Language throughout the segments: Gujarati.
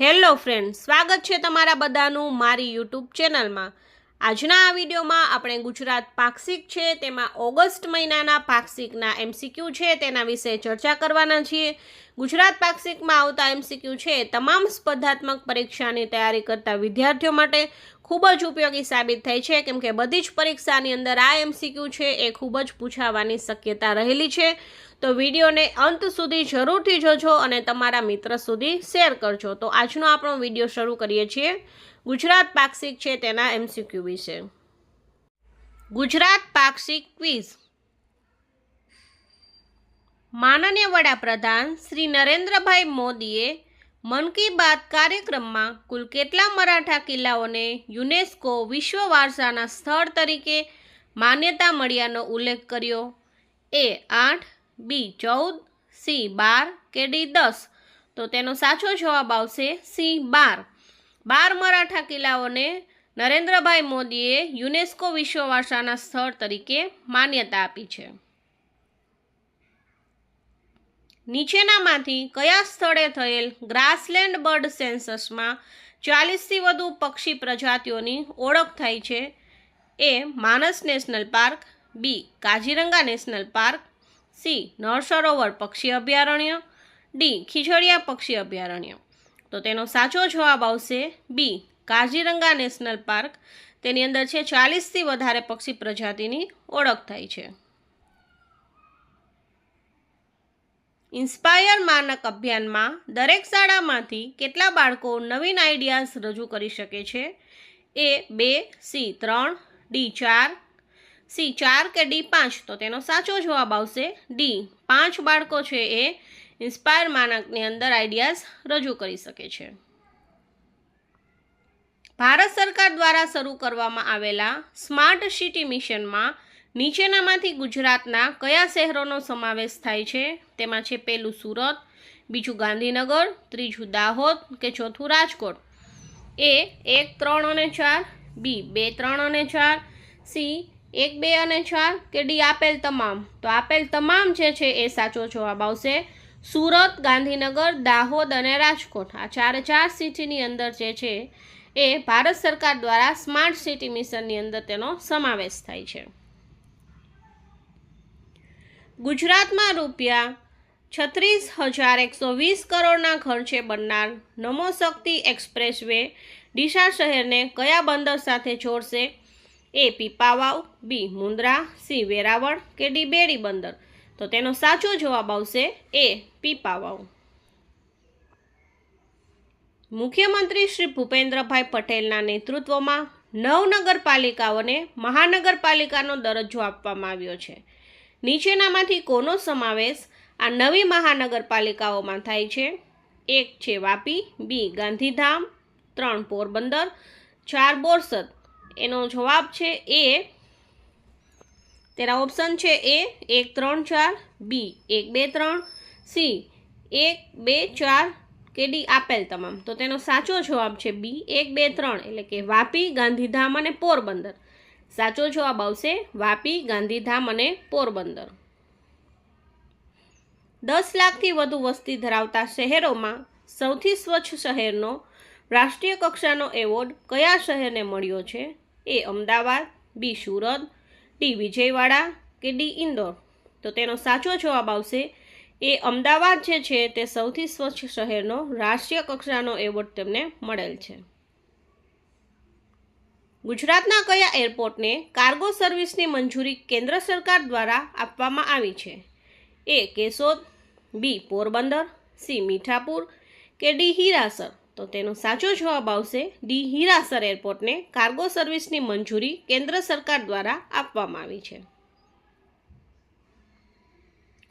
હેલો ફ્રેન્ડ, સ્વાગત છે તમારા બધાનું મારી યુટ્યુબ ચેનલમાં। આજના આ વિડીયોમાં આપણે ગુજરાત પાક્ષિક છે તેમાં ઓગસ્ટ મહિનાના પાક્ષિકના એમસીક્યુ છે તેના વિશે ચર્ચા કરવાના છીએ। ગુજરાત પાક્ષિકમાં આવતા એમસીક્યુ છે તમામ સ્પર્ધાત્મક પરીક્ષાની તૈયારી કરતા વિદ્યાર્થીઓ માટે ખૂબ જ ઉપયોગી સાબિત થાય છે, કેમ કે બધી જ પરીક્ષાની અંદર આ એમસીક્યુ છે એ ખૂબ જ પૂછાવાની શક્યતા રહેલી છે। તો વિડીયોને અંત સુધી જરૂરથી જોજો અને તમારા મિત્ર સુધી શેર કરજો। તો આજનો આપણો વિડીયો શરૂ કરીએ છીએ ગુજરાત પાક્ષિક છે તેના એમસીક્યુ વિશે। ગુજરાત પાક્ષિક ક્વિઝ। માનનીય વડાપ્રધાન શ્રી નરેન્દ્રભાઈ મોદીએ મન કી બાત કાર્યક્રમમાં કુલ કેટલા મરાઠા કિલ્લાઓને યુનેસ્કો વિશ્વ વારસાના સ્થળ તરીકે માન્યતા મળ્યાનો ઉલ્લેખ કર્યો? એ 8, બી 14, સી 12 કે ડી 10? તો તેનો સાચો જવાબ આવશે સી 12। 12 મરાઠા કિલ્લાઓને નરેન્દ્રભાઈ મોદીએ યુનેસ્કો વિશ્વ વારસાના સ્થળ તરીકે માન્યતા આપી છે। નીચેનામાંથી કયા સ્થળે થયેલ ગ્રાસલેન્ડ બર્ડ સેન્સસમાં 40થી વધુ પક્ષી પ્રજાતિઓની ઓળખ થાય છે? એ માનસ નેશનલ પાર્ક, બી Kaziranga national park, C Nal Sarovar પક્ષી અભયારણ્ય, ડી ખીજડીયા પક્ષી અભયારણ્ય? તો તેનો સાચો જવાબ આવશે બી કાજીરંગા નેશનલ પાર્ક। તેની અંદર છે 40થી વધારે પક્ષી પ્રજાતિની ઓળખ થાય છે। ઇન્સ્પાયર માનક અભિયાનમાં દરેક શાળામાંથી કેટલા બાળકો નવીન આઈડિયાઝ રજૂ કરી શકે છે? એ 2, સી 3, ડી 4, સી 4 કે ડી 5? તો તેનો સાચો જવાબ આવશે ડી 5 બાળકો છે એ ઇન્સ્પાયર માનકની અંદર આઈડિયાઝ રજૂ કરી શકે છે। ભારત સરકાર દ્વારા શરૂ કરવામાં આવેલા સ્માર્ટ સિટી મિશનમાં નીચેનામાંથી ગુજરાતના કયા શહેરોનો સમાવેશ થાય છે? તેમાં છે પહેલું સુરત, બીજું ગાંધીનગર, ત્રીજું દાહોદ કે ચોથું રાજકોટ? એ 1, 3 અને 4, બી 2, 3 અને 4, સી 1, 2 અને 4 કે ડી આપેલ તમામ? તો આપેલ તમામ જે છે એ સાચો જવાબ આવશે। સુરત, ગાંધીનગર, દાહોદ અને રાજકોટ આ 4 સિટીની અંદર જે છે એ ભારત સરકાર દ્વારા સ્માર્ટ સિટી મિશનની અંદર તેનો સમાવેશ થાય છે। ગુજરાતમાં રૂપિયા 36,120 કરોડના ખર્ચે બનનાર નમો શક્તિ એક્સપ્રેસ વે ડીસા શહેરને કયા બંદર સાથે જોડશે? એ પીપાવાવ, બી મુન્દ્રા, સી વેરાવળ કે ડી બેડી બંદર? તો તેનો સાચો જવાબ આવશે એ પીપાવાવ। મુખ્યમંત્રી શ્રી ભૂપેન્દ્રભાઈ પટેલના નેતૃત્વમાં 9 નગરપાલિકાઓને મહાનગરપાલિકાનો દરજ્જો આપવામાં આવ્યો છે। નીચેનામાંથી કોનો સમાવેશ આ નવી મહાનગરપાલિકાઓમાં થાય છે? 1 છે વાપી, બી ગાંધીધામ, 3 પોરબંદર, 4 બોરસદ? એનો જવાબ છે એ, તેના ઓપ્શન છે એ 1, 3, 4, બી 1, 2, 3, સી 1, 2, 4 કે ડી આપેલ તમામ? તો તેનો સાચો જવાબ છે બી 1, 2, 3 એટલે કે વાપી, ગાંધીધામ અને પોરબંદર। સાચો જવાબ આવશે વાપી, ગાંધીધામ અને પોરબંદર। 10 લાખથી વધુ વસ્તી ધરાવતા શહેરોમાં સૌથી સ્વચ્છ શહેરનો રાષ્ટ્રીય કક્ષાનો એવોર્ડ કયા શહેરને મળ્યો છે? એ અમદાવાદ, બી સુરત, ડી વિજયવાડા કે ડી ઇન્દોર? તો તેનો સાચો જવાબ આવશે એ અમદાવાદ જે છે તે સૌથી સ્વચ્છ શહેરનો રાષ્ટ્રીય કક્ષાનો એવોર્ડ તેમને મળેલ છે। ગુજરાતના કયા એરપોર્ટને કાર્ગો સર્વિસની મંજૂરી કેન્દ્ર સરકાર દ્વારા આપવામાં આવી છે? એ કેશોદ, બી પોરબંદર, સી મીઠાપુર કે ડી હીરાસર? તો તેનો સાચો જવાબ આવશે ડી હીરાસર એરપોર્ટને કાર્ગો સર્વિસની મંજૂરી કેન્દ્ર સરકાર દ્વારા આપવામાં આવી છે।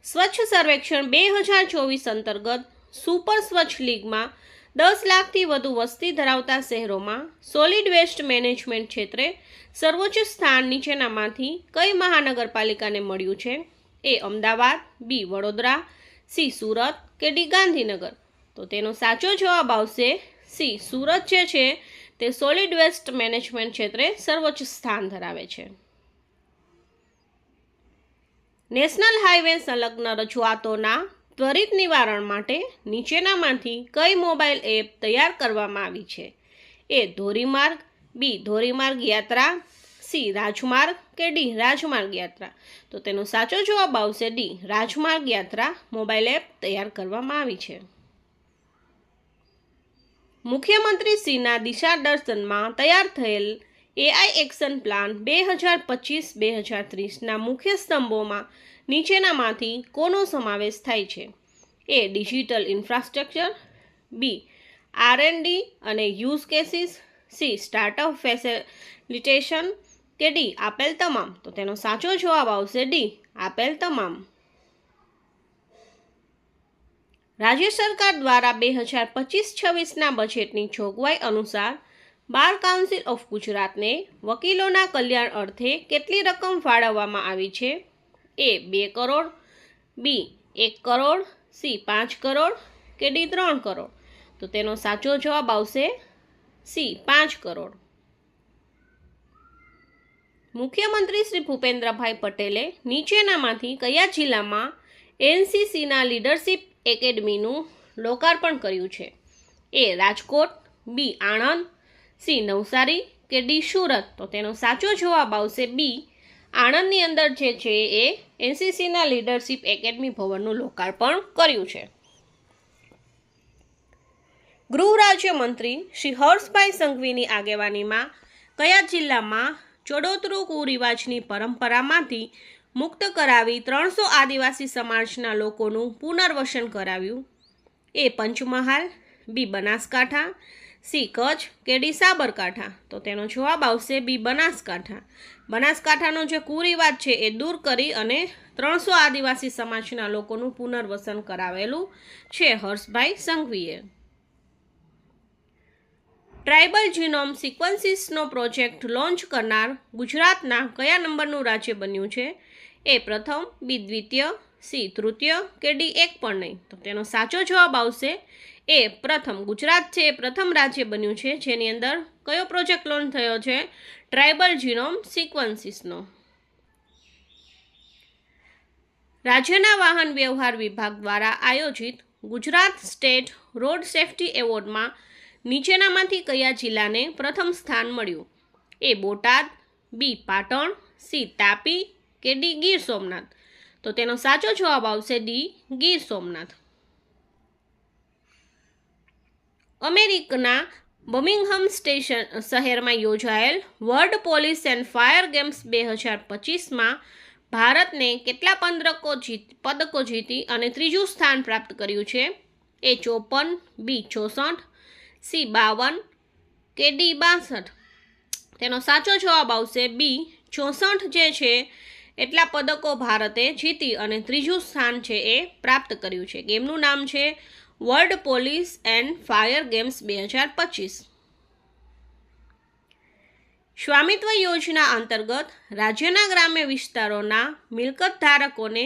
સ્વચ્છ સર્વેક્ષણ 2024 અંતર્ગત સુપર સ્વચ્છ લીગમાં 10 લાખથી વધુ વસ્તી ધરાવતા શહેરોમાં સોલિડ વેસ્ટ મેનેજમેન્ટ ક્ષેત્રે સર્વોચ્ચ સ્થાન નીચેનામાંથી કઈ મહાનગરપાલિકાને મળ્યું છે? એ અમદાવાદ, બી વડોદરા, સી સુરત કે ડી ગાંધીનગર? તો તેનો સાચો જવાબ આવશે સી સુરત જે છે તે સોલિડ વેસ્ટ મેનેજમેન્ટ ક્ષેત્રે સર્વોચ્ચ સ્થાન ધરાવે છે। નેશનલ હાઈવે સંલગ્ન રજૂઆતોના ત્વરિત નિવારણ માટે નીચેનામાંથી કઈ મોબાઈલ એપ તૈયાર કરવામાં આવી છે? એ ધોરીમાર્ગ, બી ધોરીમાર્ગ યાત્રા, સી રાજમાર્ગ કે ડી રાજમાર્ગ યાત્રા? તો તેનો સાચો જવાબ આવશે ડી રાજમાર્ગ યાત્રા મોબાઈલ એપ તૈયાર કરવામાં આવી છે. મુખ્યમંત્રી શ્રીના દિશાદર્શનમાં તૈયાર થયેલ એઆઈ એક્શન પ્લાન 2025-2030ના મુખ્ય સ્તંભોમાં નીચેનામાંથી કોનો સમાવેશ થાય છે? એ ડિજિટલ ઇન્ફ્રાસ્ટ્રક્ચર, બી R&D અને use cases, C startup facilitation કે ડી આપેલ તમામ? તો તેનો સાચો જવાબ આવશે ડી આપેલ તમામ. રાજ્ય સરકાર દ્વારા 2025-26ના બજેટની જોગવાઈ અનુસાર બાર કાઉન્સિલ ઓફ ગુજરાતને વકીલોના કલ્યાણ અર્થે કેટલી રકમ ફાળવવામાં આવી છે? એ 2 કરોડ, બી 1 કરોડ, સી 5 કરોડ કે ડી 3 કરોડ? તો તેનો સાચો જવાબ આવશે સી 5 કરોડ. મુખ્યમંત્રી શ્રી ભૂપેન્દ્રભાઈ પટેલે નીચેનામાંથી કયા જિલ્લામાં એનસીસીના લીડરશિપ એકેડમીનું લોકાર્પણ કર્યું છે? એ રાજકોટ, બી આણંદ, સી નવસારી કે ડી સુરત? તો તેનો સાચો જવાબ આવશે બી આણંદની અંદર જે છે એ એનસીસીના લીડરશિપ એકેડમી ભવનનું લોકાર્પણ કર્યું છે. ગૃહ રાજ્યમંત્રી શ્રી હર્ષભાઈ સંઘવીની આગેવાનીમાં કયા જિલ્લામાં ચડોતરું કુરિવાજની પરંપરામાંથી મુક્ત કરાવી 300 આદિવાસી સમાજના લોકોનું પુનર્વસન કરાવ્યું? એ પંચમહાલ, બી બનાસકાંઠા, સી કચ્છ કે ડી સાબરકાંઠા? તો તેનો જવાબ આવશે બી બનાસકાંઠા. બનાસકાંઠાનો જે કુરિવાજ છે એ દૂર કરી અને 300 આદિવાસી સમાજના લોકોનું પુનર્વસન કરાવેલું છે Harshbhai સંઘવીએ. Tribal genome સિક્વન્સીસનો project launch કરનાર ગુજરાતના કયા નંબરનું રાજ્ય બન્યું છે? એ પ્રથમ, બી દ્વિતીય, સી તૃતીય કે ડી 1 પણ નહીં? તો તેનો સાચો જવાબ આવશે એ પ્રથમ. ગુજરાત છે એ પ્રથમ રાજ્ય બન્યું છે જેની અંદર કયો પ્રોજેક્ટ લોન્ચ થયો છે? ટ્રાઇબલ જીનોમ સિક્વન્સીસનો. રાજ્યના વાહન વ્યવહાર વિભાગ દ્વારા આયોજિત ગુજરાત સ્ટેટ રોડ સેફ્ટી એવોર્ડમાં નીચેનામાંથી કયા જિલ્લાને પ્રથમ સ્થાન મળ્યું? A Botad, B Patan, C Tapi કે ડી ગીર સોમનાથ? તો તેનો સાચો જવાબ આવશે ડી ગીર સોમનાથ. અમેરિકાના બર્મિંગહામ શહેરમાં યોજાયેલ world police and fire games 2025માં ભારતને કેટલા પદકો જીતી અને ત્રીજું સ્થાન પ્રાપ્ત કર્યું છે? એ 54, બી 64, સી 52 કે ડી 62? તેનો સાચો જવાબ આવશે બી 64 જે છે એટલા પદકો ભારતે જીતી અને ત્રીજું સ્થાન છે એ પ્રાપ્ત કર્યું છે. ગેમનું નામ છે world police and fire games 2025. સ્વામિત્વ યોજના અંતર્ગત રાજ્યના ગ્રામ્ય વિસ્તારોના મિલકત ધારકોને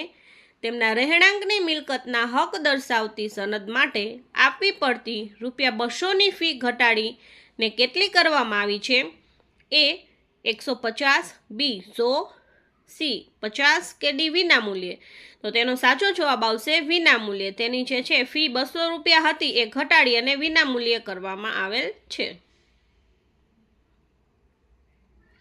તેમના રહેણાંકની મિલકતના હક દર્શાવતી સનદ માટે આપવી પડતી ₹200ની ફી ઘટાડીને કેટલી કરવામાં આવી છે? એ 150, બી 100, સી 50 કે ડી વિનામૂલ્યે? તો તેનો સાચો જવાબ આવશે વિનામૂલ્યે. તેની જે છે ફી ₹200 હતી એ ઘટાડી અને વિનામૂલ્યે કરવામાં આવેલ છે.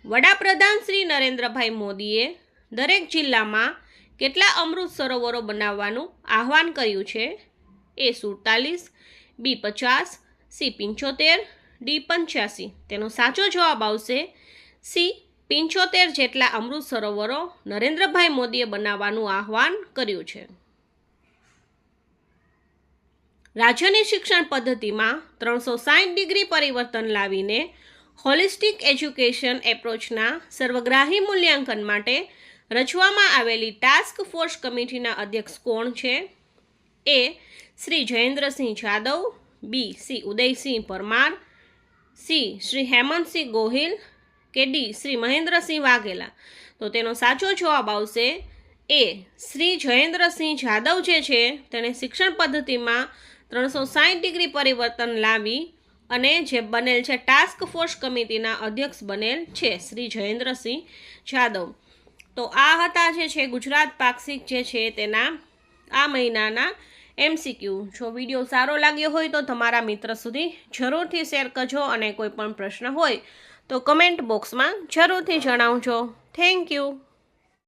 વડાપ્રધાન શ્રી નરેન્દ્રભાઈ મોદીએ દરેક જિલ્લામાં કેટલા અમૃત સરોવરો બનાવવાનું આહવાન કર્યું છે? એ 47, બી 50, સી 75, ડી 85? તેનો સાચો જવાબ આવશે સી 75 જેટલા અમૃત સરોવરો નરેન્દ્રભાઈ મોદીએ બનાવવાનું આહવાન કર્યું છે. રાજ્યની શિક્ષણ પદ્ધતિમાં 360 ડિગ્રી પરિવર્તન લાવીને હોલિસ્ટિક એજ્યુકેશન એપ્રોચના સર્વગ્રાહી મૂલ્યાંકન માટે રચવામાં આવેલી ટાસ્ક ફોર્સ કમિટીના અધ્યક્ષ કોણ છે? A Shri Jayendrasinh Jadav, B C Udaysinh Parmar, C Shri Hemantsinh Gohil કે ડી શ્રી મહેન્દ્રસિંહ વાઘેલા? તો તેનો સાચો જવાબ આવશે એ શ્રી જયેન્દ્રસિંહ જાદવ જે છે તેણે શિક્ષણ પદ્ધતિમાં 360 ડિગ્રી પરિવર્તન લાવી અને જે બનેલ છે ટાસ્ક ફોર્સ કમિટીના અધ્યક્ષ બનેલ છે શ્રી જયેન્દ્રસિંહ જાદવ. તો આ હતા જે છે ગુજરાત પાક્ષિક જે છે તેના આ મહિનાના MCQ. જો વિડીયો સારો લાગ્યો હોય તો તમારા મિત્ર સુધી જરૂરથી શેર કરજો અને કોઈ પણ પ્રશ્ન હોય તો કમેન્ટ બોક્સમાં જરૂરથી જણાવજો. Thank you.